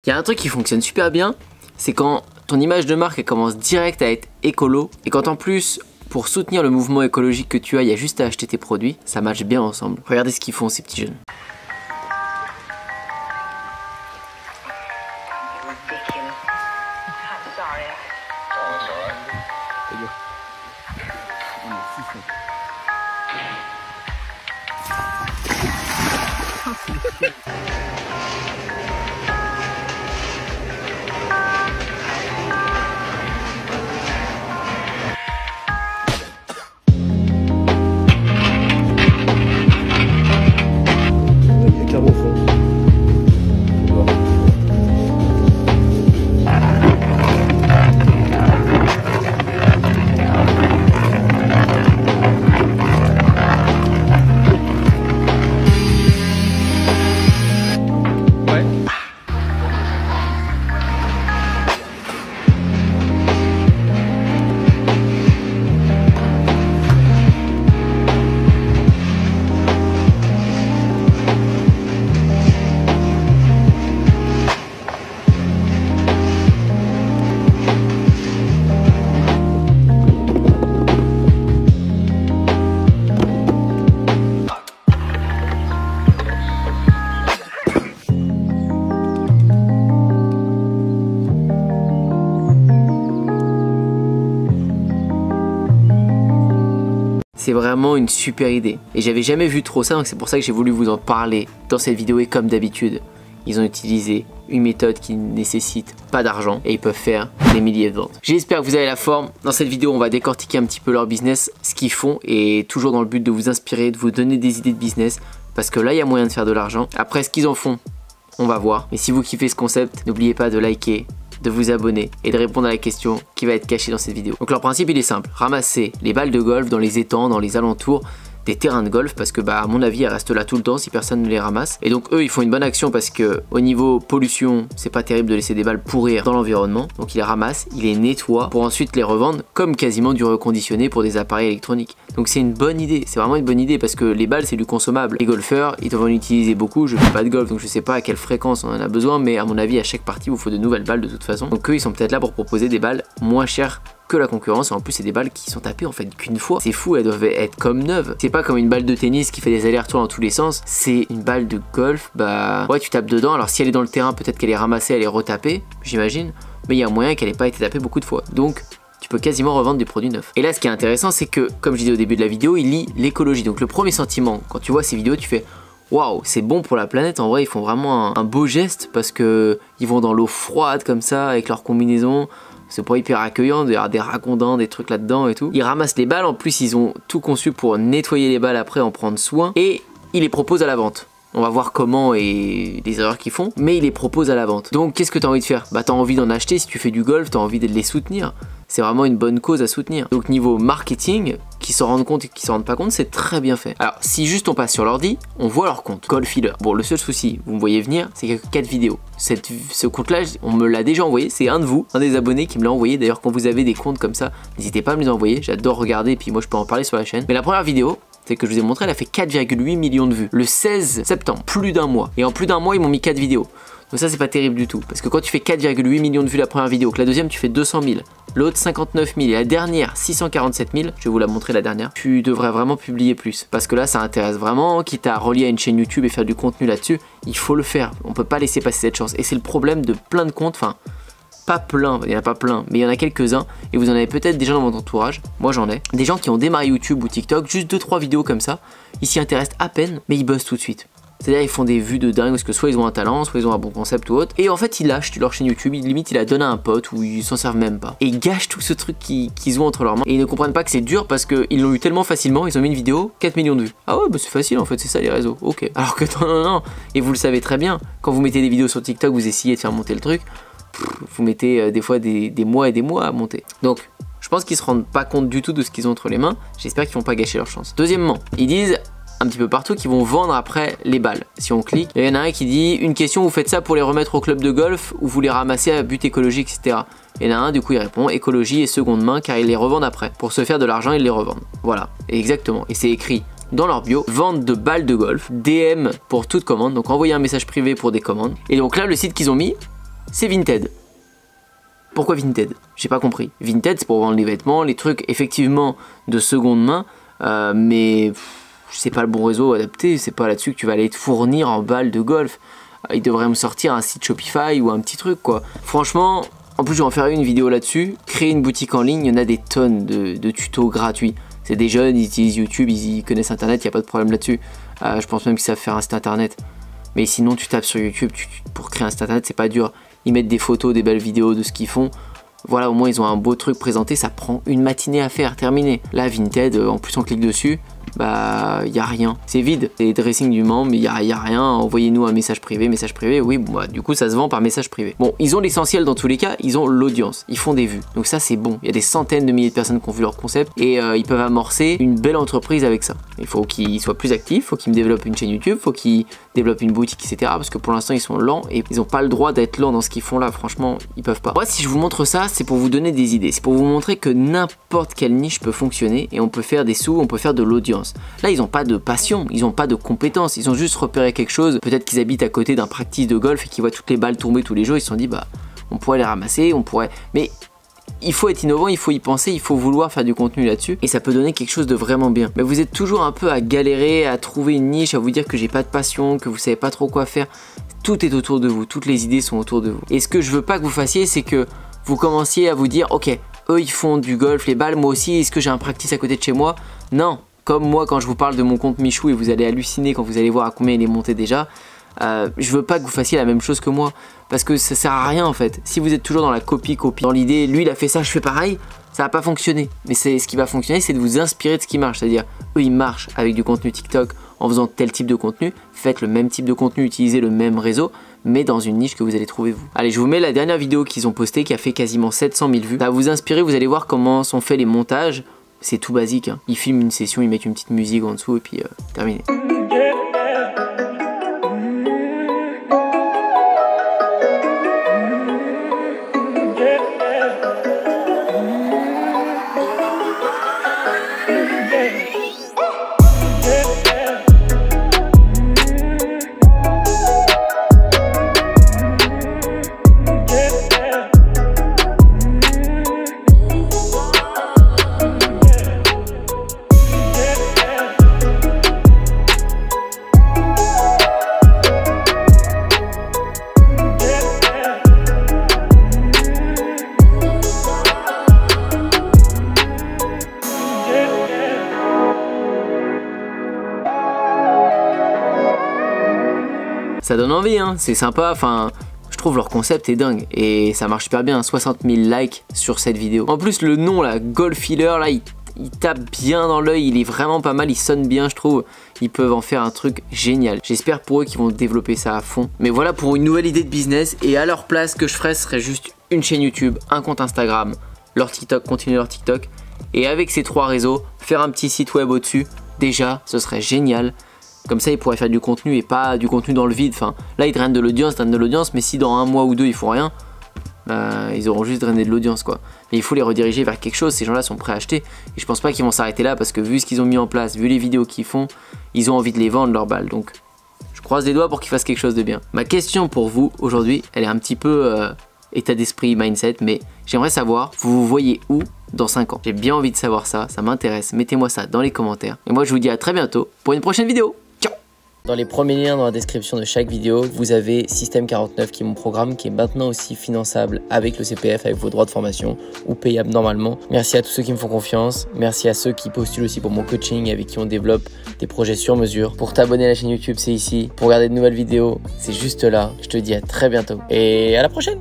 Il y a un truc qui fonctionne super bien, c'est quand ton image de marque elle commence direct à être écolo et quand en plus pour soutenir le mouvement écologique que tu as, il y a juste à acheter tes produits, ça matche bien ensemble. Regardez ce qu'ils font ces petits jeunes. C'est vraiment une super idée et j'avais jamais vu trop ça, donc c'est pour ça que j'ai voulu vous en parler dans cette vidéo. Et comme d'habitude, ils ont utilisé une méthode qui ne nécessite pas d'argent et ils peuvent faire des milliers de ventes. J'espère que vous avez la forme. Dans cette vidéo, on va décortiquer un petit peu leur business, ce qu'ils font, et toujours dans le but de vous inspirer, de vous donner des idées de business, parce que là il y a moyen de faire de l'argent. Après ce qu'ils en font, on va voir. Mais si vous kiffez ce concept, n'oubliez pas de liker, de vous abonner et de répondre à la question qui va être cachée dans cette vidéo. Donc leur principe il est simple, ramasser les balles de golf dans les étangs, dans les alentours des terrains de golf, parce que à mon avis elles restent là tout le temps si personne ne les ramasse. Et donc eux ils font une bonne action parce que au niveau pollution c'est pas terrible de laisser des balles pourrir dans l'environnement. Donc ils les ramassent, ils les nettoient pour ensuite les revendre comme quasiment du reconditionné pour des appareils électroniques. Donc c'est une bonne idée, c'est vraiment une bonne idée parce que les balles c'est du consommable. Les golfeurs ils doivent en utiliser beaucoup, je fais pas de golf donc je sais pas à quelle fréquence on en a besoin, mais à mon avis à chaque partie il vous faut de nouvelles balles de toute façon. Donc eux ils sont peut-être là pour proposer des balles moins chères que la concurrence, et en plus c'est des balles qui sont tapées en fait qu'une fois. C'est fou, elles doivent être comme neuves. C'est pas comme une balle de tennis qui fait des allers-retours dans tous les sens, c'est une balle de golf, bah ouais tu tapes dedans, alors si elle est dans le terrain peut-être qu'elle est ramassée, elle est retapée, j'imagine, mais il y a moyen qu'elle ait pas été tapée beaucoup de fois. Donc tu peux quasiment revendre des produits neufs. Et là ce qui est intéressant c'est que, comme je disais au début de la vidéo, il lie l'écologie. Donc le premier sentiment, quand tu vois ces vidéos, tu fais waouh, c'est bon pour la planète. En vrai ils font vraiment un beau geste parce que ils vont dans l'eau froide comme ça avec leur combinaison. C'est pas hyper accueillant, il y a des racondins, des trucs là-dedans et tout. Ils ramassent les balles, en plus ils ont tout conçu pour nettoyer les balles après, en prendre soin. Et ils les proposent à la vente. On va voir comment et les erreurs qu'ils font, mais ils les proposent à la vente. Donc qu'est-ce que tu as envie de faire? Bah t'as envie d'en acheter, si tu fais du golf, t'as envie de les soutenir. C'est vraiment une bonne cause à soutenir. Donc niveau marketing, qui s'en rendent compte et qui s'en rendent pas compte, c'est très bien fait. Alors si juste on passe sur l'ordi, on voit leur compte, Golfealer. Bon, le seul souci, vous me voyez venir, c'est qu'il y a que 4 vidéos. Ce compte là, on me l'a déjà envoyé, c'est un de vous, un des abonnés qui me l'a envoyé. D'ailleurs quand vous avez des comptes comme ça, n'hésitez pas à me les envoyer, j'adore regarder et puis moi je peux en parler sur la chaîne. Mais la première vidéo, c'est que je vous ai montré, elle a fait 4,8 millions de vues le 16 septembre, plus d'un mois. Et en plus d'un mois, ils m'ont mis 4 vidéos. Donc ça c'est pas terrible du tout, parce que quand tu fais 4,8 millions de vues la première vidéo, que la deuxième tu fais 200 000, l'autre 59 000 et la dernière 647 000, je vais vous la montrer la dernière, tu devrais vraiment publier plus, parce que là ça intéresse vraiment, quitte à relier à une chaîne YouTube et faire du contenu là-dessus, il faut le faire, on peut pas laisser passer cette chance. Et c'est le problème de plein de comptes, enfin pas plein, il n'y en a pas plein, mais il y en a quelques-uns, et vous en avez peut-être déjà dans votre entourage, moi j'en ai, des gens qui ont démarré YouTube ou TikTok, juste 2-3 vidéos comme ça, ils s'y intéressent à peine, mais ils buzzent tout de suite. C'est-à-dire ils font des vues de dingue parce que soit ils ont un talent, soit ils ont un bon concept ou autre. Et en fait ils lâchent leur chaîne YouTube, limite ils la donnent à un pote ou ils s'en servent même pas. Et ils gâchent tout ce truc qu'ils ont entre leurs mains. Et ils ne comprennent pas que c'est dur parce qu'ils l'ont eu tellement facilement, ils ont mis une vidéo, 4 millions de vues. Ah ouais bah c'est facile en fait, c'est ça les réseaux, ok. Alors que non. Et vous le savez très bien, quand vous mettez des vidéos sur TikTok, vous essayez de faire monter le truc, vous mettez des fois des mois et des mois à monter. Donc je pense qu'ils se rendent pas compte du tout de ce qu'ils ont entre les mains. J'espère qu'ils vont pas gâcher leur chance. Deuxièmement, ils disent un petit peu partout qu'ils vont vendre après les balles. Si on clique, il y en a un qui dit une question, vous faites ça pour les remettre au club de golf ou vous les ramassez à but écologique, etc. Il y en a un, du coup il répond écologie et seconde main car ils les revendent après. Pour se faire de l'argent, ils les revendent. Voilà, exactement. Et c'est écrit dans leur bio, vente de balles de golf, DM pour toute commande, donc envoyer un message privé pour des commandes. Et donc là le site qu'ils ont mis, c'est Vinted. Pourquoi Vinted? J'ai pas compris. Vinted, c'est pour vendre les vêtements, les trucs effectivement de seconde main, mais c'est pas le bon réseau adapté, c'est pas là-dessus que tu vas aller te fournir en balles de golf. Il devrait me sortir un site Shopify ou un petit truc quoi. Franchement, en plus je vais en faire une vidéo là-dessus. Créer une boutique en ligne, il y en a des tonnes de tutos gratuits. C'est des jeunes, ils utilisent YouTube, ils connaissent Internet, il n'y a pas de problème là-dessus. Je pense même qu'ils savent faire un site Internet. Mais sinon tu tapes sur YouTube, pour créer un site Internet c'est pas dur. Ils mettent des photos, des belles vidéos de ce qu'ils font. Voilà, au moins ils ont un beau truc présenté, ça prend une matinée à faire, terminé. Là Vinted, en plus on clique dessus, bah il n'y a rien, c'est vide. C'est dressing du membre, mais il y a rien. Envoyez-nous un message privé, oui, bon, bah, du coup ça se vend par message privé. Bon, ils ont l'essentiel dans tous les cas, ils ont l'audience, ils font des vues, donc ça c'est bon. Il y a des centaines de milliers de personnes qui ont vu leur concept et ils peuvent amorcer une belle entreprise avec ça. Il faut qu'ils soient plus actifs, il faut qu'ils me développent une chaîne YouTube, il faut qu'ils développent une boutique, etc. Parce que pour l'instant ils sont lents et ils n'ont pas le droit d'être lents dans ce qu'ils font là, franchement ils peuvent pas. Moi si je vous montre ça, c'est pour vous donner des idées, c'est pour vous montrer que n'importe quelle niche peut fonctionner et on peut faire des sous, on peut faire de l'audience. Là ils n'ont pas de passion, ils n'ont pas de compétences, ils ont juste repéré quelque chose, peut-être qu'ils habitent à côté d'un practice de golf et qu'ils voient toutes les balles tomber tous les jours, ils se sont dit bah on pourrait les ramasser, on pourrait... Mais il faut être innovant, il faut y penser, il faut vouloir faire du contenu là-dessus et ça peut donner quelque chose de vraiment bien. Mais vous êtes toujours un peu à galérer, à trouver une niche, à vous dire que j'ai pas de passion, que vous savez pas trop quoi faire. Tout est autour de vous, toutes les idées sont autour de vous. Et ce que je veux pas que vous fassiez, c'est que vous commenciez à vous dire ok, eux ils font du golf, les balles, moi aussi, est-ce que j'ai un practice à côté de chez moi? Non, comme moi quand je vous parle de mon compte Michou et vous allez halluciner quand vous allez voir à combien il est monté déjà. Je veux pas que vous fassiez la même chose que moi parce que ça sert à rien en fait. Si vous êtes toujours dans la copie, dans l'idée, lui il a fait ça, je fais pareil, ça va pas fonctionner. Mais ce qui va fonctionner, c'est de vous inspirer de ce qui marche. C'est-à-dire, eux ils marchent avec du contenu TikTok en faisant tel type de contenu, faites le même type de contenu, utilisez le même réseau, mais dans une niche que vous allez trouver vous. Allez, je vous mets la dernière vidéo qu'ils ont postée qui a fait quasiment 700 000 vues. Ça va vous inspirer, vous allez voir comment sont faits les montages. C'est tout basique, hein. Ils filment une session, ils mettent une petite musique en dessous et puis terminé. Ça donne envie, hein, c'est sympa, enfin, je trouve leur concept est dingue et ça marche super bien, 60 000 likes sur cette vidéo. En plus le nom là, Golf Healer, là il tape bien dans l'œil, il est vraiment pas mal, il sonne bien je trouve, ils peuvent en faire un truc génial. J'espère pour eux qu'ils vont développer ça à fond. Mais voilà pour une nouvelle idée de business et à leur place, ce que je ferais ce serait juste une chaîne YouTube, un compte Instagram, leur TikTok, continuer leur TikTok et avec ces trois réseaux, faire un petit site web au-dessus, déjà ce serait génial. Comme ça, ils pourraient faire du contenu et pas du contenu dans le vide. Enfin, là, ils drainent de l'audience, mais si dans un mois ou deux, ils font rien, bah, ils auront juste drainé de l'audience, quoi. Mais il faut les rediriger vers quelque chose. Ces gens-là sont prêts à acheter. Et je pense pas qu'ils vont s'arrêter là parce que vu ce qu'ils ont mis en place, vu les vidéos qu'ils font, ils ont envie de les vendre, leurs balles. Donc, je croise les doigts pour qu'ils fassent quelque chose de bien. Ma question pour vous aujourd'hui, elle est un petit peu état d'esprit, mindset, mais j'aimerais savoir, vous vous voyez où dans 5 ans? J'ai bien envie de savoir ça, ça m'intéresse. Mettez-moi ça dans les commentaires. Et moi, je vous dis à très bientôt pour une prochaine vidéo. Dans les premiers liens dans la description de chaque vidéo, vous avez Système 49 qui est mon programme qui est maintenant aussi finançable avec le CPF, avec vos droits de formation ou payable normalement. Merci à tous ceux qui me font confiance. Merci à ceux qui postulent aussi pour mon coaching avec qui on développe des projets sur mesure. Pour t'abonner à la chaîne YouTube, c'est ici. Pour regarder de nouvelles vidéos, c'est juste là. Je te dis à très bientôt et à la prochaine.